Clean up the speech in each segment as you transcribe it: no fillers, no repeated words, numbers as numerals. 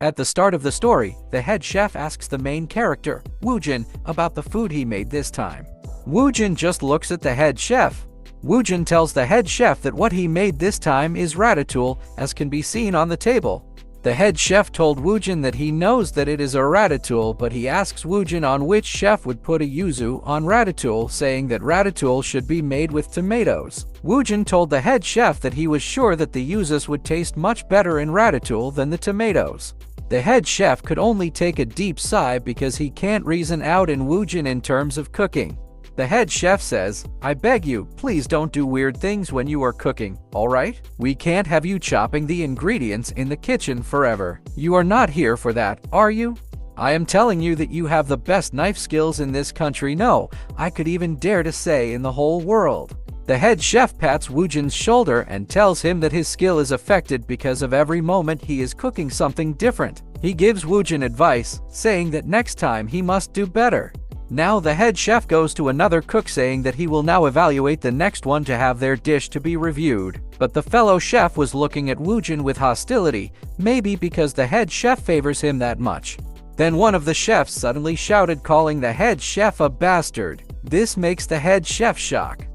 At the start of the story, the head chef asks the main character, Woojin, about the food he made this time. Woojin just looks at the head chef. Woojin tells the head chef that what he made this time is ratatouille, as can be seen on the table. The head chef told Woojin that he knows that it is a ratatouille, but he asks Woojin on which chef would put a yuzu on ratatouille, saying that ratatouille should be made with tomatoes. Woojin told the head chef that he was sure that the yuzus would taste much better in ratatouille than the tomatoes. The head chef could only take a deep sigh because he can't reason out in Woojin in terms of cooking. The head chef says, "I beg you, please don't do weird things when you are cooking, alright? We can't have you chopping the ingredients in the kitchen forever. You are not here for that, are you? I am telling you that you have the best knife skills in this country, no, I could even dare to say in the whole world." The head chef pats Woojin's shoulder and tells him that his skill is affected because of every moment he is cooking something different. He gives Woojin advice, saying that next time he must do better. Now the head chef goes to another cook saying that he will now evaluate the next one to have their dish to be reviewed. But the fellow chef was looking at Woojin with hostility, maybe because the head chef favors him that much. Then one of the chefs suddenly shouted, calling the head chef a bastard. This makes the head chef shock.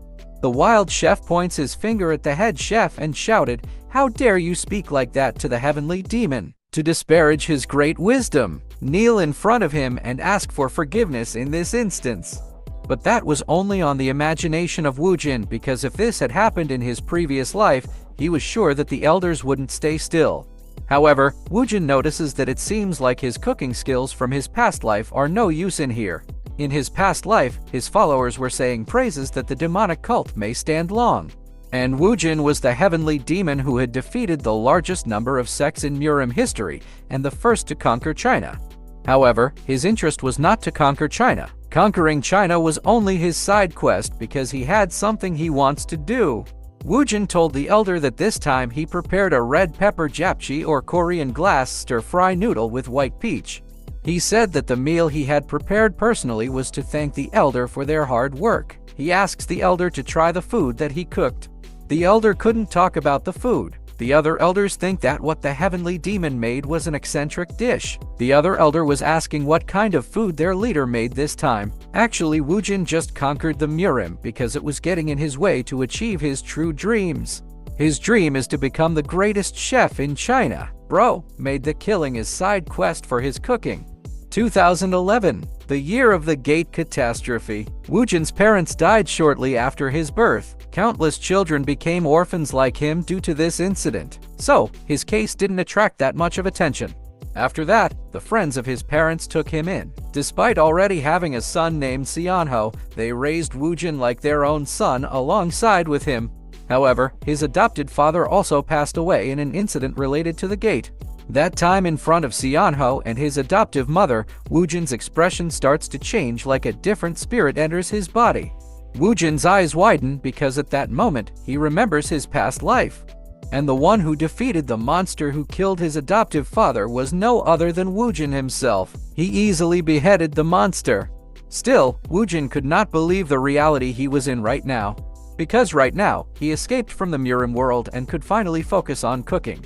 The wild chef points his finger at the head chef and shouted, "How dare you speak like that to the heavenly demon? To disparage his great wisdom. Kneel in front of him and ask for forgiveness in this instance." But that was only on the imagination of Woojin, because if this had happened in his previous life, he was sure that the elders wouldn't stay still. However, Woojin notices that it seems like his cooking skills from his past life are no use in here. In his past life, his followers were saying praises that the demonic cult may stand long. And Woojin was the heavenly demon who had defeated the largest number of sects in Murim history and the first to conquer China. However, his interest was not to conquer China. Conquering China was only his side quest because he had something he wants to do. Woojin told the elder that this time he prepared a red pepper japchae or Korean glass stir-fry noodle with white peach. He said that the meal he had prepared personally was to thank the elder for their hard work. He asks the elder to try the food that he cooked. The elder couldn't talk about the food. The other elders think that what the heavenly demon made was an eccentric dish. The other elder was asking what kind of food their leader made this time. Actually, Woojin just conquered the Murim because it was getting in his way to achieve his true dreams. His dream is to become the greatest chef in China. Bro made the killing his side quest for his cooking. 2011, the year of the Gate catastrophe. Woojin's parents died shortly after his birth. Countless children became orphans like him due to this incident, so his case didn't attract that much of attention. After that, the friends of his parents took him in. Despite already having a son named Cheon, they raised Woojin like their own son alongside with him. However, his adopted father also passed away in an incident related to the gate. That time in front of Cheon and his adoptive mother, Woojin's expression starts to change like a different spirit enters his body. Woojin's eyes widen because at that moment, he remembers his past life. And the one who defeated the monster who killed his adoptive father was no other than Woojin himself. He easily beheaded the monster. Still, Woojin could not believe the reality he was in right now. Because right now, he escaped from the Murim world and could finally focus on cooking.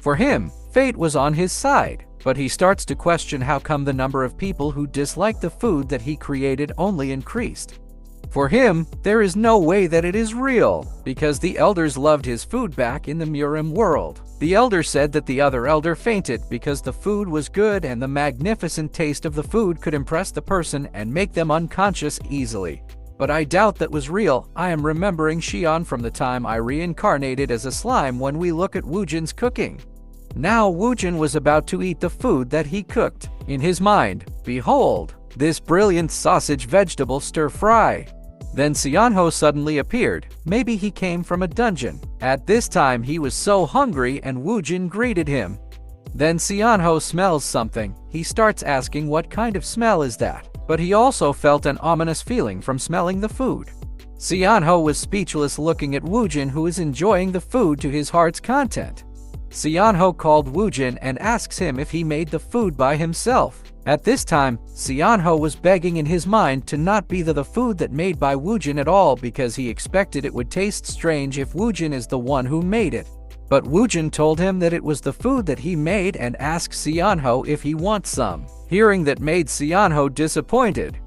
For him, fate was on his side, but he starts to question how come the number of people who dislike the food that he created only increased. For him, there is no way that it is real, because the elders loved his food back in the Murim world. The elder said that the other elder fainted because the food was good and the magnificent taste of the food could impress the person and make them unconscious easily. But I doubt that was real. I am remembering Cheon from the time I reincarnated as a slime when we look at Woojin's cooking. Now Woojin was about to eat the food that he cooked. In his mind, behold, this brilliant sausage vegetable stir-fry. Then Cheon suddenly appeared. Maybe he came from a dungeon. At this time he was so hungry and Woojin greeted him. Then Cheon smells something. He starts asking what kind of smell is that. But he also felt an ominous feeling from smelling the food. Cheon was speechless looking at Woojin, who is enjoying the food to his heart's content. Cheon called Woojin and asks him if he made the food by himself. At this time, Cheon was begging in his mind to not be the food that made by Woojin at all because he expected it would taste strange if Woojin is the one who made it. But Woojin told him that it was the food that he made and asked Seonho if he wants some. Hearing that made Seonho disappointed.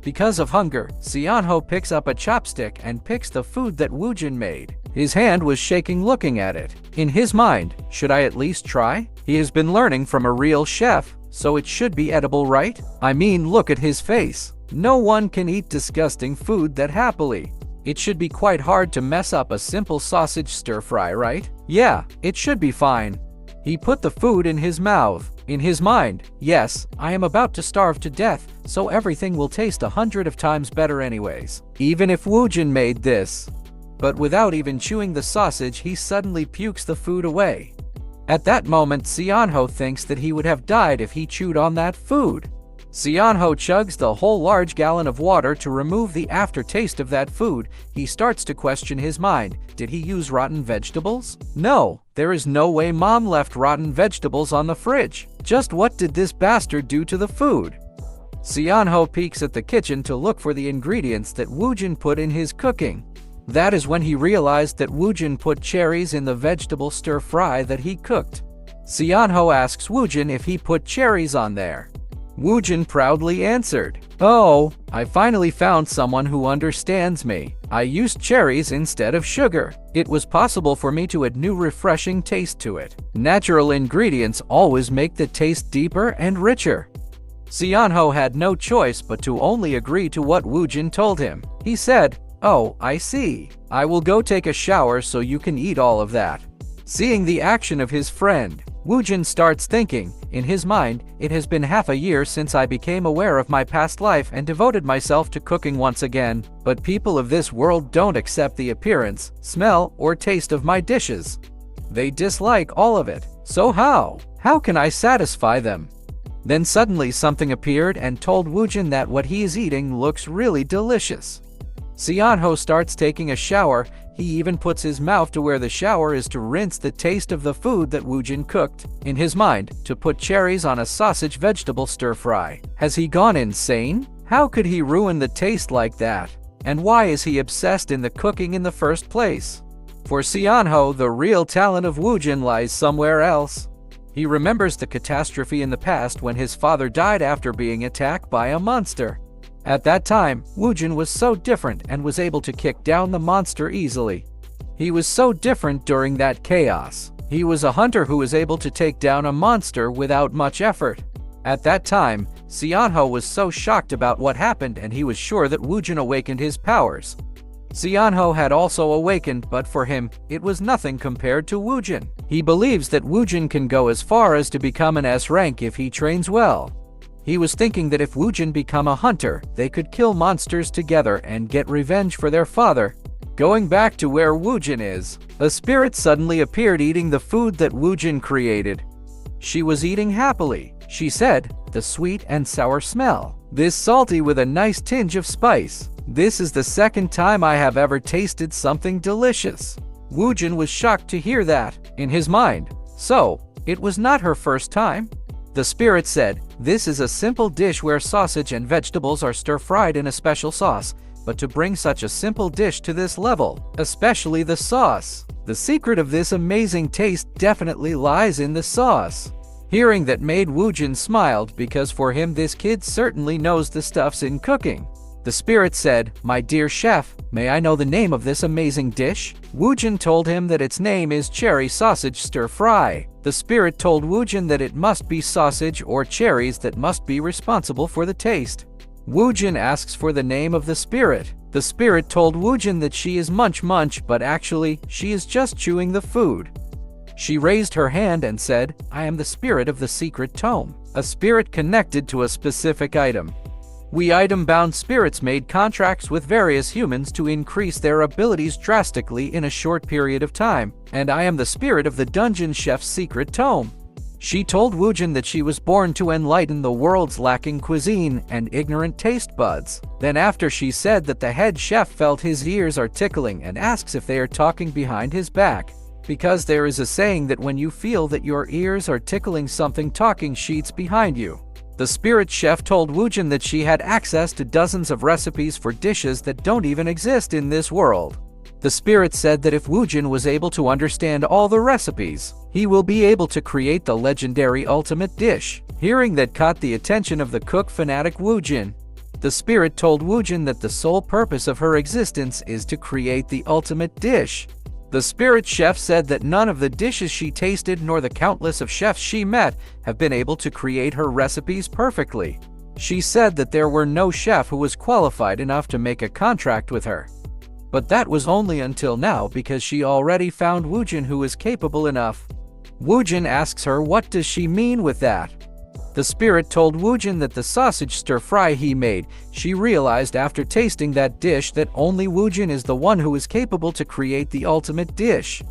Because of hunger, Seonho picks up a chopstick and picks the food that Woojin made. His hand was shaking looking at it. In his mind, should I at least try? He has been learning from a real chef, so it should be edible, right? I mean, look at his face. No one can eat disgusting food that happily. It should be quite hard to mess up a simple sausage stir-fry, right? Yeah, it should be fine. He put the food in his mouth. In his mind, yes, I am about to starve to death, so everything will taste 100 times better anyways. Even if Woojin made this. But without even chewing the sausage, he suddenly pukes the food away. At that moment, Seonho thinks that he would have died if he chewed on that food. Seonho chugs the whole large gallon of water to remove the aftertaste of that food. He starts to question his mind. Did he use rotten vegetables? No, there is no way mom left rotten vegetables on the fridge. Just what did this bastard do to the food? Seonho peeks at the kitchen to look for the ingredients that Woojin put in his cooking. That is when he realized that Woojin put cherries in the vegetable stir-fry that he cooked. Seonho asks Woojin if he put cherries on there. Woojin proudly answered, "Oh, I finally found someone who understands me. I used cherries instead of sugar. It was possible for me to add new refreshing taste to it. Natural ingredients always make the taste deeper and richer." Seonho had no choice but to only agree to what Woojin told him. He said, "Oh, I see. I will go take a shower so you can eat all of that." Seeing the action of his friend, Woojin starts thinking, in his mind, it has been half a year since I became aware of my past life and devoted myself to cooking once again, but people of this world don't accept the appearance, smell, or taste of my dishes. They dislike all of it. So how can I satisfy them? Then suddenly something appeared and told Woojin that what he is eating looks really delicious. Seonho starts taking a shower. He even puts his mouth to where the shower is to rinse the taste of the food that Woojin cooked. In his mind, to put cherries on a sausage vegetable stir-fry. Has he gone insane? How could he ruin the taste like that? And why is he obsessed in the cooking in the first place? For Seonho, the real talent of Woojin lies somewhere else. He remembers the catastrophe in the past when his father died after being attacked by a monster. At that time, Woojin was so different and was able to kick down the monster easily. He was so different during that chaos. He was a hunter who was able to take down a monster without much effort. At that time, Seonho was so shocked about what happened and he was sure that Woojin awakened his powers. Seonho had also awakened, but for him, it was nothing compared to Woojin. He believes that Woojin can go as far as to become an S rank if he trains well. He was thinking that if Woojin become a hunter, they could kill monsters together and get revenge for their father. Going back to where Woojin is, a spirit suddenly appeared eating the food that Woojin created. She was eating happily. She said, "The sweet and sour smell. This salty with a nice tinge of spice. This is the second time I have ever tasted something delicious." Woojin was shocked to hear that. In his mind, so, it was not her first time? The spirit said, "This is a simple dish where sausage and vegetables are stir-fried in a special sauce, but to bring such a simple dish to this level, especially the sauce, the secret of this amazing taste definitely lies in the sauce." Hearing that made Woojin smiled because for him this kid certainly knows the stuffs in cooking. The spirit said, "My dear chef, may I know the name of this amazing dish?" Woojin told him that its name is cherry sausage stir-fry. The spirit told Woojin that it must be sausage or cherries that must be responsible for the taste. Woojin asks for the name of the spirit. The spirit told Woojin that she is Munch Munch, but actually, she is just chewing the food. She raised her hand and said, "I am the spirit of the secret tome, a spirit connected to a specific item. We item-bound spirits made contracts with various humans to increase their abilities drastically in a short period of time, and I am the spirit of the dungeon chef's secret tome." She told Woojin that she was born to enlighten the world's lacking cuisine and ignorant taste buds. Then after she said that the head chef felt his ears are tickling and asks if they are talking behind his back. Because there is a saying that when you feel that your ears are tickling something talking sheets behind you. The spirit chef told Woojin that she had access to dozens of recipes for dishes that don't even exist in this world. The spirit said that if Woojin was able to understand all the recipes, he will be able to create the legendary ultimate dish. Hearing that caught the attention of the cook fanatic Woojin. The spirit told Woojin that the sole purpose of her existence is to create the ultimate dish. The spirit chef said that none of the dishes she tasted nor the countless of chefs she met have been able to create her recipes perfectly. She said that there were no chef who was qualified enough to make a contract with her. But that was only until now because she already found Woojin who is capable enough. Woojin asks her what does she mean with that. The spirit told Woojin that the sausage stir-fry he made, she realized after tasting that dish that only Woojin is the one who is capable to create the ultimate dish.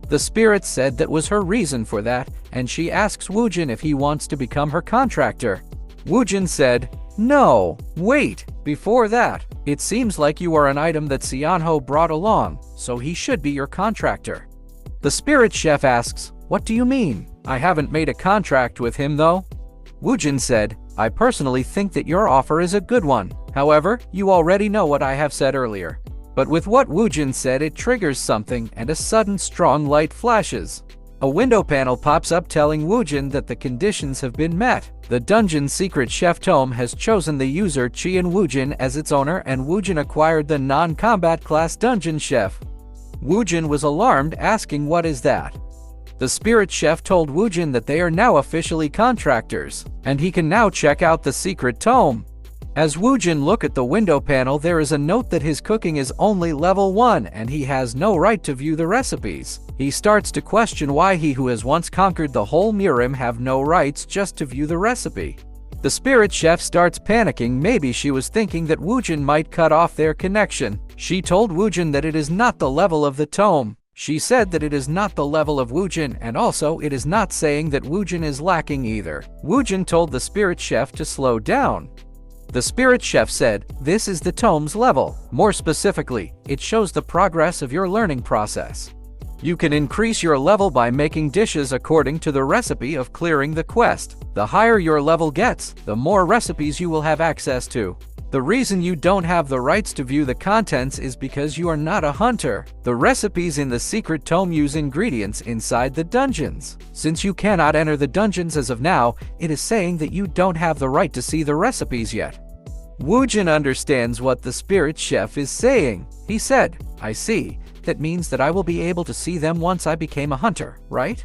The spirit said that was her reason for that, and she asks Woojin if he wants to become her contractor. Woojin said, "No, wait, before that, it seems like you are an item that Cheon brought along, so he should be your contractor." The spirit chef asks, "What do you mean? I haven't made a contract with him though." Woojin said, "I personally think that your offer is a good one. However, you already know what I have said earlier." But with what Woojin said, it triggers something and a sudden strong light flashes. A window panel pops up telling Woojin that the conditions have been met. The dungeon's secret chef Tome has chosen the user Cheon Woojin as its owner, and Woojin acquired the non-combat class dungeon chef. Woojin was alarmed, asking what is that? The spirit chef told Woojin that they are now officially contractors, and he can now check out the secret tome. As Woojin look at the window panel, there is a note that his cooking is only level 1 and he has no right to view the recipes. He starts to question why he who has once conquered the whole Mirim have no rights just to view the recipe. The spirit chef starts panicking. Maybe she was thinking that Woojin might cut off their connection. She told Woojin that it is not the level of the tome. She said that it is not the level of Woojin, and also it is not saying that Woojin is lacking either. Woojin told the spirit chef to slow down. The spirit chef said, "This is the tome's level. More specifically, it shows the progress of your learning process. You can increase your level by making dishes according to the recipe of clearing the quest. The higher your level gets, the more recipes you will have access to. The reason you don't have the rights to view the contents is because you are not a hunter. The recipes in the secret tome use ingredients inside the dungeons. Since you cannot enter the dungeons as of now, it is saying that you don't have the right to see the recipes yet." Woojin understands what the spirit chef is saying. He said, "I see. That means that I will be able to see them once I became a hunter, right?"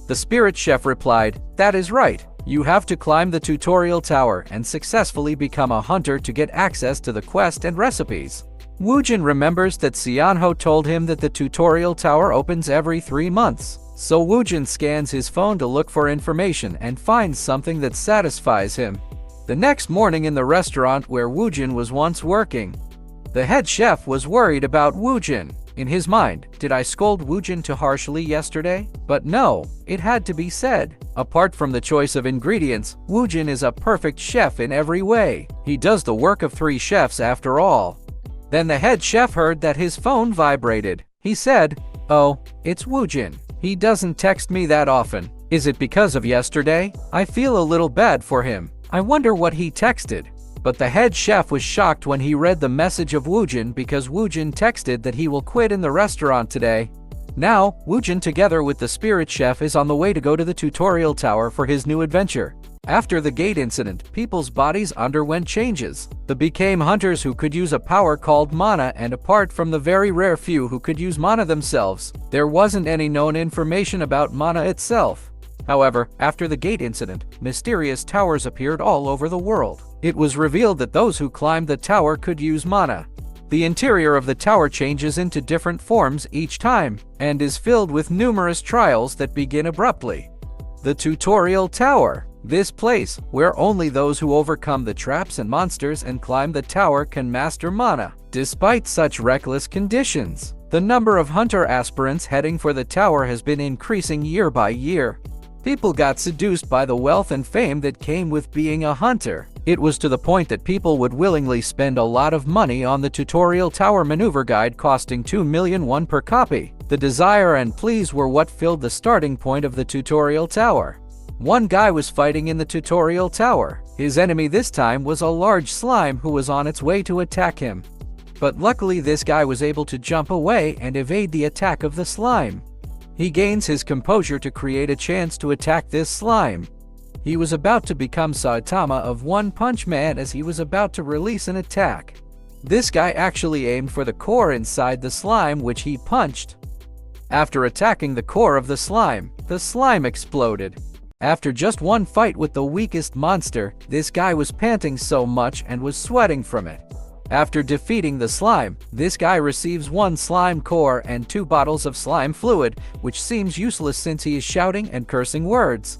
The spirit chef replied, "That is right. You have to climb the tutorial tower and successfully become a hunter to get access to the quest and recipes." Woojin remembers that Cheon told him that the tutorial tower opens every 3 months. So Woojin scans his phone to look for information and finds something that satisfies him. The next morning in the restaurant where Woojin was once working, the head chef was worried about Woojin. In his mind, did I scold Woojin too harshly yesterday? But no, it had to be said. Apart from the choice of ingredients, Woojin is a perfect chef in every way. He does the work of 3 chefs after all. Then the head chef heard that his phone vibrated. He said, "Oh, it's Woojin. He doesn't text me that often. Is it because of yesterday? I feel a little bad for him. I wonder what he texted." But the head chef was shocked when he read the message of Woojin because Woojin texted that he will quit in the restaurant today. Now, Woojin together with the spirit chef is on the way to go to the tutorial tower for his new adventure. After the gate incident, people's bodies underwent changes. They became hunters who could use a power called mana, and apart from the very rare few who could use mana themselves, there wasn't any known information about mana itself. However, after the gate incident, mysterious towers appeared all over the world. It was revealed that those who climbed the tower could use mana. The interior of the tower changes into different forms each time, and is filled with numerous trials that begin abruptly. The tutorial tower. This place, where only those who overcome the traps and monsters and climb the tower can master mana. Despite such reckless conditions, the number of hunter aspirants heading for the tower has been increasing year by year. People got seduced by the wealth and fame that came with being a hunter. It was to the point that people would willingly spend a lot of money on the tutorial tower maneuver guide costing 2 million won per copy. The desire and pleas were what filled the starting point of the tutorial tower. One guy was fighting in the tutorial tower. His enemy this time was a large slime who was on its way to attack him. but luckily this guy was able to jump away and evade the attack of the slime. He gains his composure to create a chance to attack this slime. He was about to become Saitama of One Punch Man as he was about to release an attack. This guy actually aimed for the core inside the slime, which he punched. After attacking the core of the slime exploded. After just one fight with the weakest monster, this guy was panting so much and was sweating from it. After defeating the slime, this guy receives one slime core and 2 bottles of slime fluid, which seems useless since he is shouting and cursing words.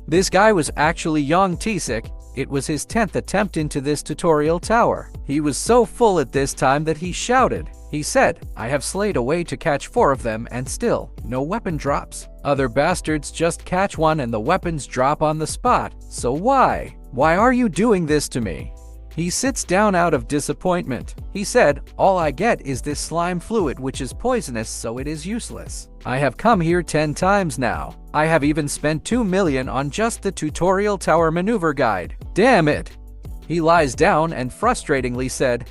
This guy was actually Young Tisik. It was his 10th attempt into this tutorial tower. He was so full at this time that he shouted. He said, "I have slayed a way to catch 4 of them and still, no weapon drops. Other bastards just catch one and the weapons drop on the spot. So why? Why are you doing this to me?" He sits down out of disappointment. He said, "All I get is this slime fluid which is poisonous, so it is useless. I have come here 10 times now. I have even spent 2 million on just the tutorial tower maneuver guide. Damn it." He lies down and frustratingly said,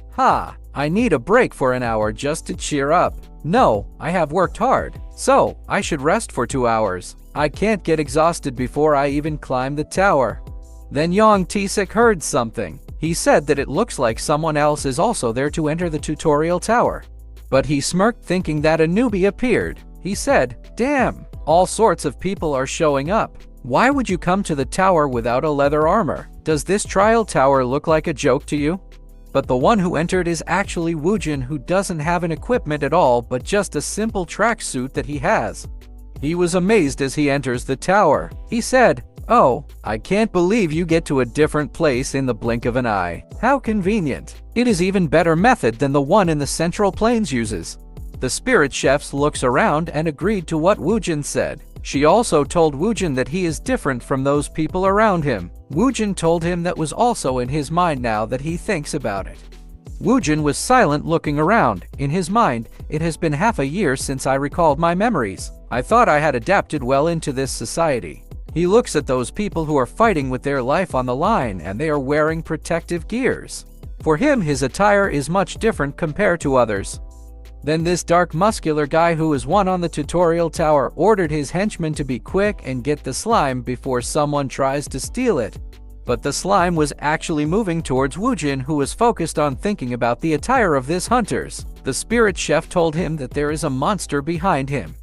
I need a break for an hour just to cheer up. No, I have worked hard, so I should rest for 2 hours. I can't get exhausted before I even climb the tower." Then Young Tisik heard something. He said that it looks like someone else is also there to enter the tutorial tower. But he smirked thinking that a newbie appeared. He said, "Damn, all sorts of people are showing up. Why would you come to the tower without a leather armor? Does this trial tower look like a joke to you?" But the one who entered is actually Woojin, who doesn't have an equipment at all but just a simple tracksuit that he has. He was amazed as he enters the tower. He said, "Oh, I can't believe you get to a different place in the blink of an eye. How convenient. It is even better method than the one in the Central Plains uses." The spirit chefs looks around and agreed to what Woojin said. She also told Woojin that he is different from those people around him. Woojin told him that was also in his mind now that he thinks about it. Woojin was silent looking around. In his mind, "It has been half a year since I recalled my memories. I thought I had adapted well into this society." He looks at those people who are fighting with their life on the line and they are wearing protective gears. For him, his attire is much different compared to others. Then this dark muscular guy who is one on the tutorial tower ordered his henchmen to be quick and get the slime before someone tries to steal it. But the slime was actually moving towards Woojin, who was focused on thinking about the attire of this hunters. The spirit chef told him that there is a monster behind him.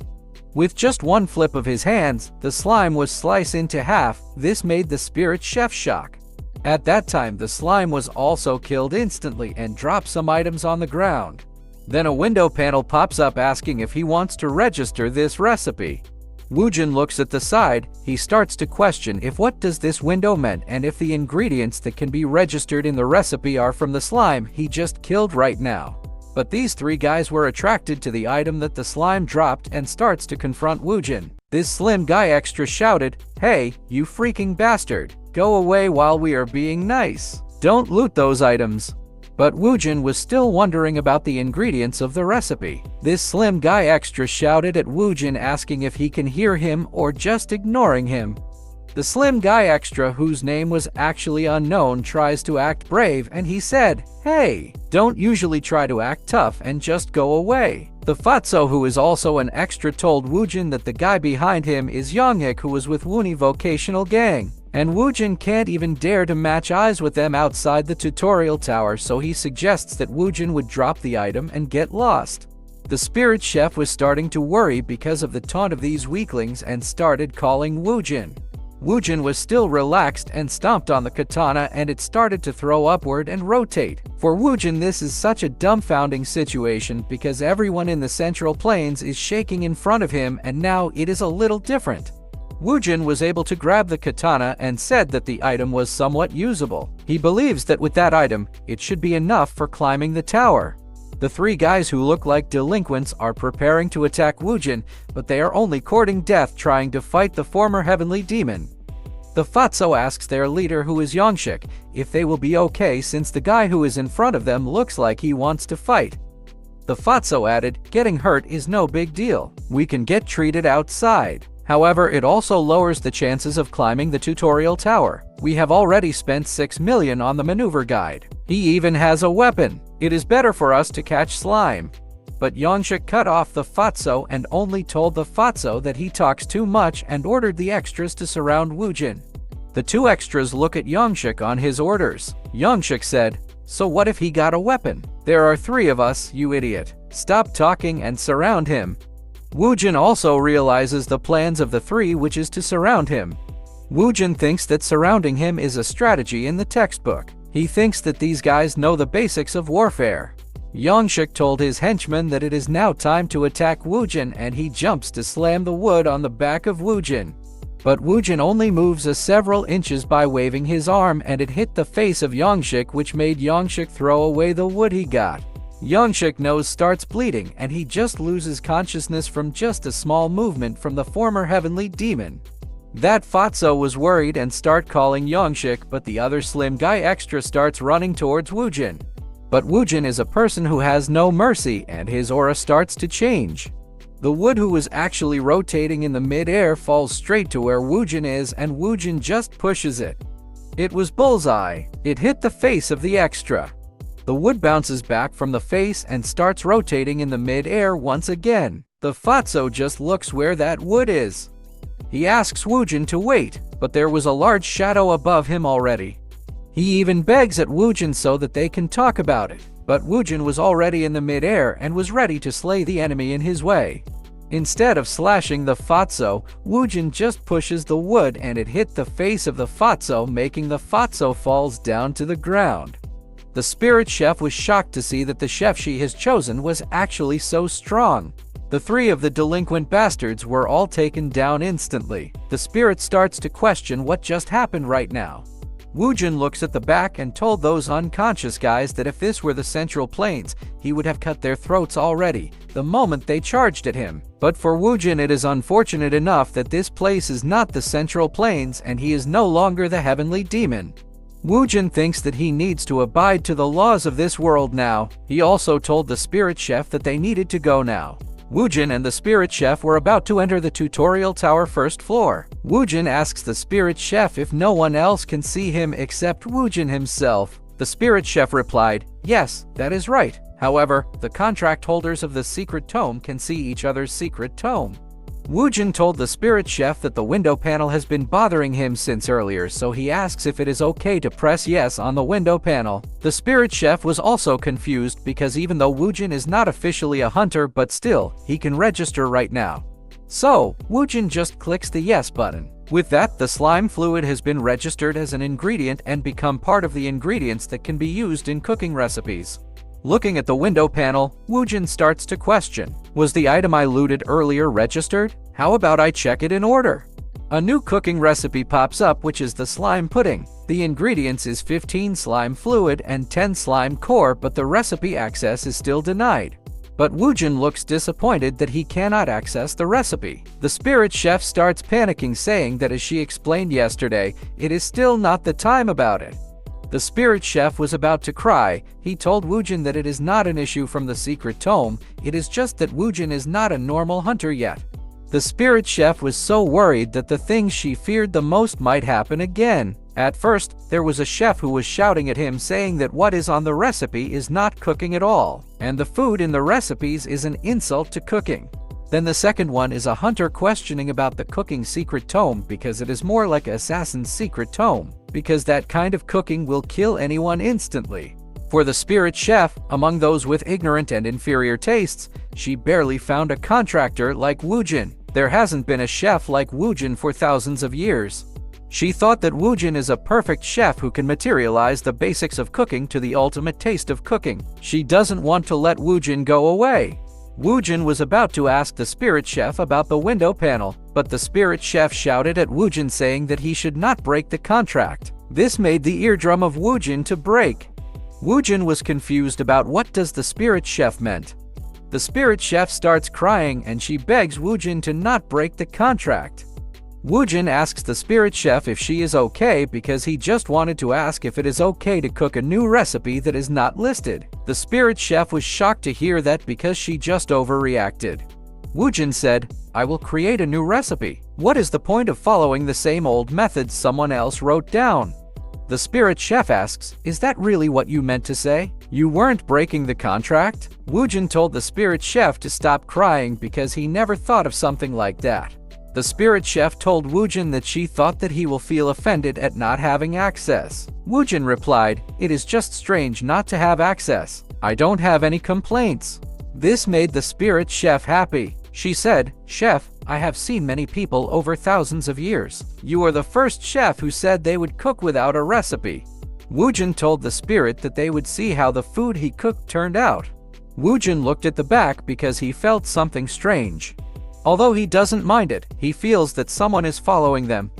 With just one flip of his hands, the slime was sliced into half. This made the spirit chef shock. At that time, the slime was also killed instantly and dropped some items on the ground. Then a window panel pops up asking if he wants to register this recipe. Woojin looks at the side. He starts to question if what does this window meant and if the ingredients that can be registered in the recipe are from the slime he just killed right now. But these 3 guys were attracted to the item that the slime dropped and starts to confront Woojin. This slim guy extra shouted, "Hey, you freaking bastard! Go away while we are being nice. Don't loot those items." But Woojin was still wondering about the ingredients of the recipe. This slim guy extra shouted at Woojin asking if he can hear him or just ignoring him. The slim guy extra, whose name was actually unknown, tries to act brave and he said, "Hey, don't usually try to act tough and just go away." The Fatso, who is also an extra, told Woojin that the guy behind him is Younghik, who was with Wooni Vocational Gang. And Woojin can't even dare to match eyes with them outside the tutorial tower, so he suggests that Woojin would drop the item and get lost. The spirit chef was starting to worry because of the taunt of these weaklings and started calling Woojin. Woojin was still relaxed and stomped on the katana and it started to throw upward and rotate. For Woojin, this is such a dumbfounding situation because everyone in the Central Plains is shaking in front of him and now it is a little different. Woojin was able to grab the katana and said that the item was somewhat usable. He believes that with that item, it should be enough for climbing the tower. The 3 guys who look like delinquents are preparing to attack Woojin, but they are only courting death trying to fight the former heavenly demon. The Fatso asks their leader, who is Youngshik, if they will be okay since the guy who is in front of them looks like he wants to fight. The Fatso added, "Getting hurt is no big deal. We can get treated outside." However, it also lowers the chances of climbing the tutorial tower. We have already spent 6 million on the maneuver guide. He even has a weapon. It is better for us to catch slime. But Yongshik cut off the fatso and only told the fatso that he talks too much and ordered the extras to surround Woojin. The two extras look at Yongshik on his orders. Yongshik said, "So what if he got a weapon? There are 3 of us, you idiot. Stop talking and surround him." Woojin also realizes the plans of the 3, which is to surround him. Woojin thinks that surrounding him is a strategy in the textbook. He thinks that these guys know the basics of warfare. Yongshik told his henchman that it is now time to attack Woojin, and he jumps to slam the wood on the back of Woojin. But Woojin only moves a several inches by waving his arm, and it hit the face of Yongshik, which made Yongshik throw away the wood he got. Yongshik's nose starts bleeding, and he just loses consciousness from just a small movement from the former heavenly demon. That fatso was worried and start calling Yongshik, but the other slim guy extra starts running towards Woojin. But Woojin is a person who has no mercy, and his aura starts to change. The wood who was actually rotating in the mid-air falls straight to where Woojin is, and Woojin just pushes it. It was bullseye. It hit the face of the extra. The wood bounces back from the face and starts rotating in the mid-air once again. The fatso just looks where that wood is. He asks Woojin to wait, but there was a large shadow above him already. He even begs at Woojin so that they can talk about it, but Woojin was already in the mid-air and was ready to slay the enemy in his way. Instead of slashing the fatso, Woojin just pushes the wood and it hit the face of the fatso, making the fatso falls down to the ground. The spirit chef was shocked to see that the chef she has chosen was actually so strong. The 3 of the delinquent bastards were all taken down instantly. The spirit starts to question what just happened right now. Woojin looks at the back and told those unconscious guys that if this were the Central Plains, he would have cut their throats already, the moment they charged at him. But for Woojin, it is unfortunate enough that this place is not the Central Plains and he is no longer the heavenly demon. Woojin thinks that he needs to abide to the laws of this world now. He also told the spirit chef that they needed to go now. Woojin and the spirit chef were about to enter the tutorial tower first floor. Woojin asks the spirit chef if no one else can see him except Woojin himself. The spirit chef replied, "Yes, that is right. However, the contract holders of the secret tome can see each other's secret tome." Woojin told the spirit chef that the window panel has been bothering him since earlier, so he asks if it is okay to press yes on the window panel. The spirit chef was also confused because even though Woojin is not officially a hunter, but still, he can register right now. So, Woojin just clicks the yes button. With that, the slime fluid has been registered as an ingredient and become part of the ingredients that can be used in cooking recipes. Looking at the window panel, Woojin starts to question, was the item I looted earlier registered? How about I check it in order? A new cooking recipe pops up, which is the slime pudding. The ingredients is 15 slime fluid and 10 slime core, but the recipe access is still denied. But Woojin looks disappointed that he cannot access the recipe. The spirit chef starts panicking, saying that as she explained yesterday, it is still not the time about it. The spirit chef was about to cry. He told Woojin that it is not an issue from the secret tome, it is just that Woojin is not a normal hunter yet. The spirit chef was so worried that the things she feared the most might happen again. At first, there was a chef who was shouting at him, saying that what is on the recipe is not cooking at all, and the food in the recipes is an insult to cooking. Then the second one is a hunter questioning about the cooking secret tome because it is more like Assassin's secret tome, because that kind of cooking will kill anyone instantly. For the spirit chef, among those with ignorant and inferior tastes, she barely found a contractor like Woojin. There hasn't been a chef like Woojin for thousands of years. She thought that Woojin is a perfect chef who can materialize the basics of cooking to the ultimate taste of cooking. She doesn't want to let Woojin go away. Woojin was about to ask the spirit chef about the window panel, but the spirit chef shouted at Woojin saying that he should not break the contract. This made the eardrum of Woojin to break. Woojin was confused about what does the spirit chef meant. The spirit chef starts crying and she begs Woojin to not break the contract. Woojin asks the spirit chef if she is okay because he just wanted to ask if it is okay to cook a new recipe that is not listed. The spirit chef was shocked to hear that because she just overreacted. Woojin said, "I will create a new recipe. What is the point of following the same old methods someone else wrote down?" The spirit chef asks, "Is that really what you meant to say? You weren't breaking the contract?" Woojin told the spirit chef to stop crying because he never thought of something like that. The spirit chef told Woojin that she thought that he will feel offended at not having access. Woojin replied, "It is just strange not to have access. I don't have any complaints." This made the spirit chef happy. She said, "Chef, I have seen many people over thousands of years. You are the first chef who said they would cook without a recipe." Woojin told the spirit that they would see how the food he cooked turned out. Woojin looked at the back because he felt something strange. Although he doesn't mind it, he feels that someone is following them.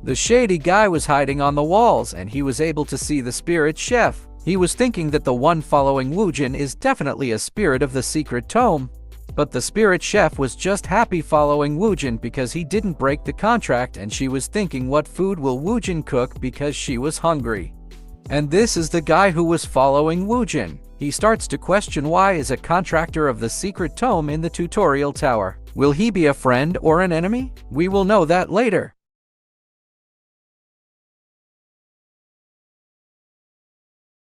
The shady guy was hiding on the walls and he was able to see the spirit chef. He was thinking that the one following Woojin is definitely a spirit of the secret tome. But the spirit chef was just happy following Woojin because he didn't break the contract, and she was thinking what food will Woojin cook because she was hungry. And this is the guy who was following Woojin. He starts to question why is a contractor of the secret tome in the tutorial tower. Will he be a friend or an enemy? We will know that later.